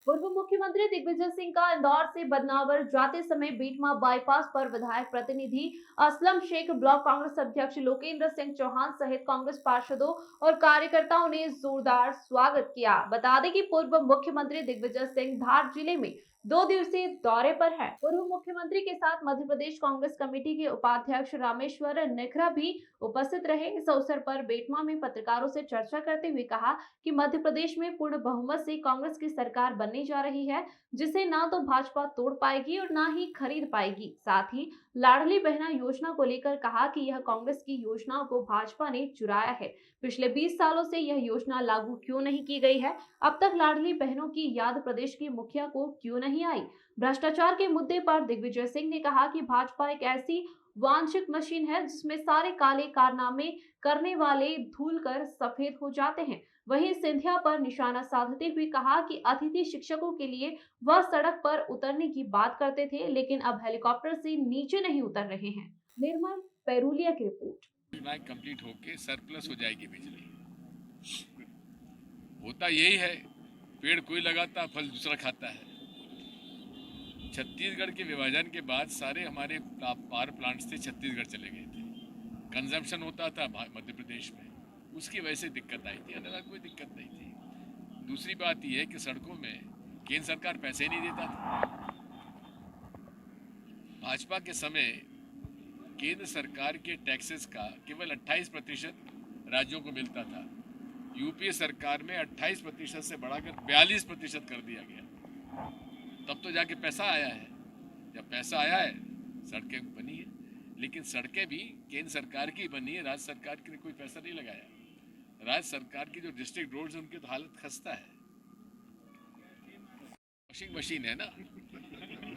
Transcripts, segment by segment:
पूर्व मुख्यमंत्री दिग्विजय सिंह का इंदौर से बदनावर जाते समय बेटमा बाईपास पर विधायक प्रतिनिधि असलम शेख, ब्लॉक कांग्रेस अध्यक्ष लोकेंद्र सिंह चौहान सहित कांग्रेस पार्षदों और कार्यकर्ताओं ने जोरदार स्वागत किया। बता दें कि पूर्व मुख्यमंत्री दिग्विजय सिंह धार जिले में 2 दिवसीय दौरे पर है। पूर्व मुख्यमंत्री के साथ मध्य प्रदेश कांग्रेस कमेटी के उपाध्यक्ष रामेश्वर नेखरा भी उपस्थित रहे। इस अवसर पर बेटमा में पत्रकारों से चर्चा करते हुए कहा कि मध्य प्रदेश में पूर्ण बहुमत से कांग्रेस की सरकार बनने जा रही है, जिसे ना तो भाजपा तोड़ पाएगी और ना ही खरीद पाएगी। साथ ही लाडली बहना योजना को लेकर कहा कि यह कांग्रेस की योजनाओं को भाजपा ने चुराया है। पिछले 20 सालों से यह योजना लागू क्यों नहीं की गई है? अब तक लाडली बहनों की याद प्रदेश के मुखिया को क्यों नहीं आई? भ्रष्टाचार के मुद्दे पर दिग्विजय सिंह ने कहा कि भाजपा एक ऐसी वांछित मशीन है जिसमें सारे काले कारनामे करने वाले धूल कर सफेद हो जाते हैं। वहीं सिंधिया पर निशाना साधते हुए कहा कि अतिथि शिक्षकों के लिए वह सड़क पर उतरने की बात करते थे, लेकिन अब हेलीकॉप्टर से नीचे नहीं उतर रहे हैं। निर्मल पैरूलिया की रिपोर्ट। योजनाएं कंप्लीट होके सरप्लस हो जाएगी बिजली। होता यही है, पेड़ कोई लगाता फल दूसरा खाता है। छत्तीसगढ़ के विभाजन के बाद सारे हमारे पावर प्लांट्स थे छत्तीसगढ़ चले गए थे। कंजम्पशन होता था मध्य प्रदेश में, उसकी वजह से दिक्कत आई थी, अन्यथा कोई दिक्कत नहीं थी। दूसरी बात यह है कि सड़कों में केंद्र सरकार पैसे नहीं देता था। भाजपा के समय केंद्र सरकार के टैक्सेस का केवल 28% राज्यों को मिलता था। यूपीए सरकार में 28% से बढ़ाकर 42% कर दिया गया। तब तो जाके पैसा आया है। जब पैसा आया है, सड़कें बनी है, लेकिन सड़कें भी केंद्र सरकार की बनी है, राज्य सरकार की कोई पैसा नहीं लगाया। राज्य सरकार की जो डिस्ट्रिक्ट रोड्स हैं उनकी तो हालत खस्ता है। वॉशिंग मशीन है ना,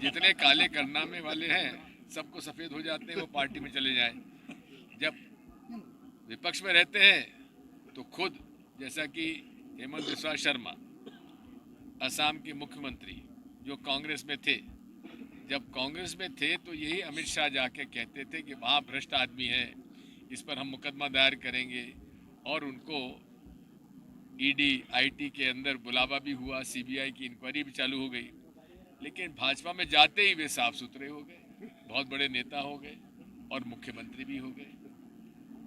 जितने काले करनामे वाले हैं सबको सफेद हो जाते हैं, वो पार्टी में चले जाए। जब विपक्ष में रहते हैं तो खुद, जैसा कि हेमंत बिस्वा शर्मा असम के मुख्यमंत्री जो कांग्रेस में थे, जब कांग्रेस में थे तो यही अमित शाह जाके कहते थे कि वहाँ भ्रष्ट आदमी है, इस पर हम मुकदमा दायर करेंगे। और उनको ईडी आईटी के अंदर बुलावा भी हुआ, सीबीआई की इंक्वायरी भी चालू हो गई। लेकिन भाजपा में जाते ही वे साफ सुथरे हो गए, बहुत बड़े नेता हो गए और मुख्यमंत्री भी हो गए।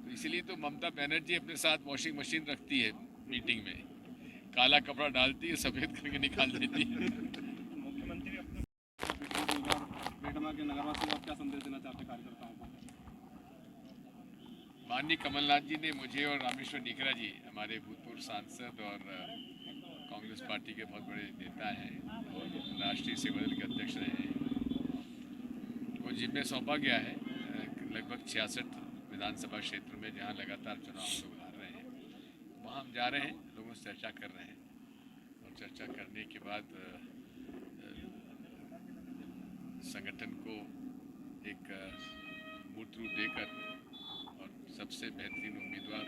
तो इसलिए तो ममता बनर्जी अपने साथ वॉशिंग मशीन रखती है, मीटिंग में काला कपड़ा डालती है, सफेद करके निकाल देती है। मुख्यमंत्री अपने बेटमा के नगरवासी को क्या संदेश देना चाहते कार्यकर्ताओं को? माननीय कमलनाथ जी ने मुझे और रामेश्वर निकरा जी, हमारे भूतपूर्व सांसद और कांग्रेस पार्टी के बहुत बड़े नेता हैं और राष्ट्रीय सेवा दल के अध्यक्ष रहे हैं, को जिम्मे सौंपा गया है लगभग 66 विधानसभा क्षेत्र में, जहां लगातार चुनाव हम लोग हार रहे हैं। वहां हम जा रहे हैं, लोगों से चर्चा कर रहे हैं और चर्चा करने के बाद संगठन को एक मूर्त रूप देकर और सबसे बेहतरीन उम्मीदवार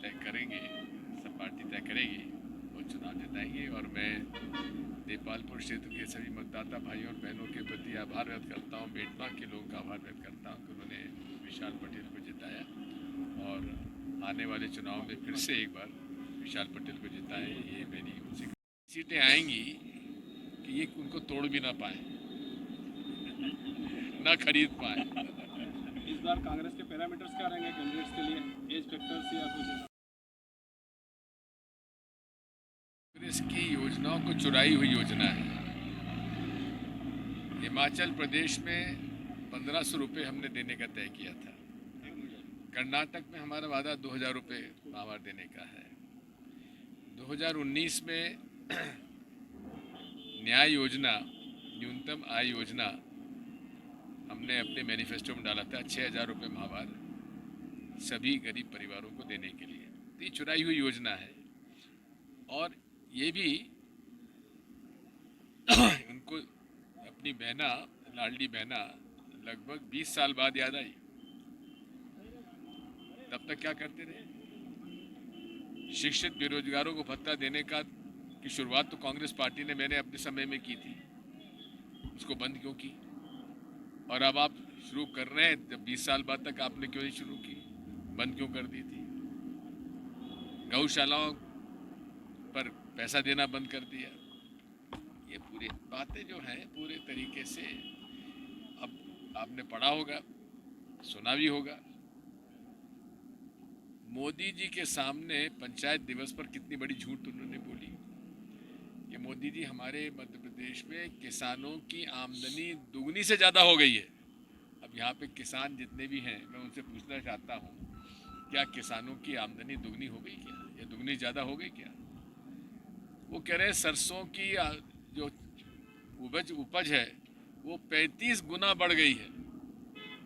तय करेंगे, सब पार्टी तय करेगी और चुनाव जिताएंगे। और मैं देपालपुर क्षेत्र के सभी मतदाता भाइयों और बहनों के प्रति आभार व्यक्त करता हूँ, बेटमा के लोगों का आभार व्यक्त करता हूँ कि उन्होंने विशाल पटेल को जिताया और आने वाले चुनाव में फिर से एक बार विशाल पटेल को जिताएं। ये मेरी उनसे सीटें आएंगी कि ये उनको तोड़ भी ना पाए, ना खरीद पाए। इस बार कांग्रेस के पैरामीटर्स क्या रहेंगे कैंडिडेट्स के लिए, एज फैक्टर्स या कुछ? कांग्रेस की योजनाओं को चुराई हुई योजना है। हिमाचल प्रदेश में 1500 रुपये हमने देने का तय किया था। कर्नाटक में हमारा वादा 2000 रुपये माहवार देने का है। 2019 में न्याय योजना, न्यूनतम आय योजना हमने अपने मैनिफेस्टो में डाला था, 6000 रुपये माहवार सभी गरीब परिवारों को देने के लिए। तो ये चुराई हुई योजना है और ये भी उनको अपनी बहना, लाडली बहना लगभग 20 साल बाद याद आई। तब तक क्या करते रहे? शिक्षित बेरोजगारों को भत्ता देने का की शुरुआत तो कांग्रेस पार्टी ने, मैंने अपने समय में की थी, उसको बंद क्यों की? और अब आप शुरू कर रहे हैं, जब 20 साल बाद तक आपने क्यों नहीं शुरू की, बंद क्यों कर दी थी? गौशालाओं पर पैसा देना बंद कर दिया। ये पूरी बातें जो हैं पूरे तरीके से, अब आपने पढ़ा होगा, सुना भी होगा, मोदी जी के सामने पंचायत दिवस पर कितनी बड़ी झूठ उन्होंने बोली कि मोदी जी हमारे मध्य प्रदेश में किसानों की आमदनी दुगनी से ज़्यादा हो गई है। अब यहाँ पे किसान जितने भी हैं मैं उनसे पूछना चाहता हूँ, क्या किसानों की आमदनी दुगनी हो गई क्या, या दुगनी ज़्यादा हो गई क्या? वो कह रहे हैं सरसों की जो उपज है वो 35 गुना बढ़ गई है।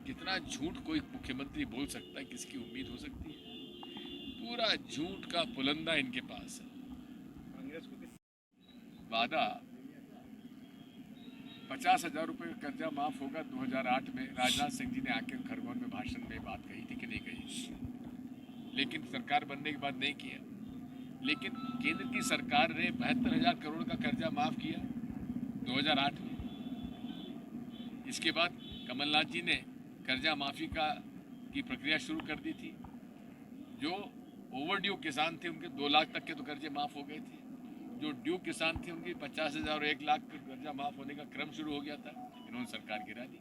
कितना झूठ कोई मुख्यमंत्री बोल सकता है, किसकी उम्मीद हो सकती है? पूरा झूठ का पुलंदा इनके पास है। कांग्रेस को किस वादा 50,000 रुपये का कर्जा माफ होगा 2008 में, राजनाथ सिंह जी ने आके खरगोन में भाषण में बात कही थी कि नहीं कही, लेकिन सरकार बनने के बाद नहीं किया। लेकिन केंद्र की सरकार ने 72,000 करोड़ का कर्जा माफ किया 2008 में। इसके बाद कमलनाथ जी ने कर्जा माफी की प्रक्रिया शुरू कर दी थी। जो ओवरड्यू किसान थे उनके 2 लाख तक के तो कर्जे माफ हो गए थे। जो ड्यू किसान थे उनकी 50,000 और 1 लाख का कर्जा माफ होने का क्रम शुरू हो गया था। इन्होंने सरकार गिरा दी।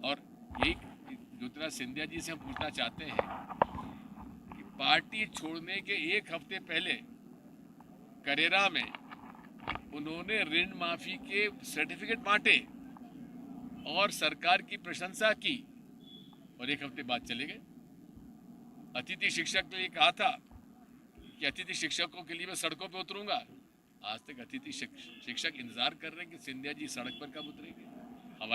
और यही ज्योतिरादित्य सिंधिया जी से हम पूछना चाहते हैं कि पार्टी छोड़ने के 1 हफ्ते पहले करेरा में उन्होंने ऋण माफी के सर्टिफिकेट बांटे और सरकार की प्रशंसा की, और 1 हफ्ते बाद चले गए। अतिथि शिक्षक के लिए कहा था कि अतिथि शिक्षकों के लिए मैं सड़कों पे उतरूंगा। आज तक अतिथि शिक्षक इंतजार कर रहे हैं कि सिंधिया जी सड़क पर कब उतरेंगे।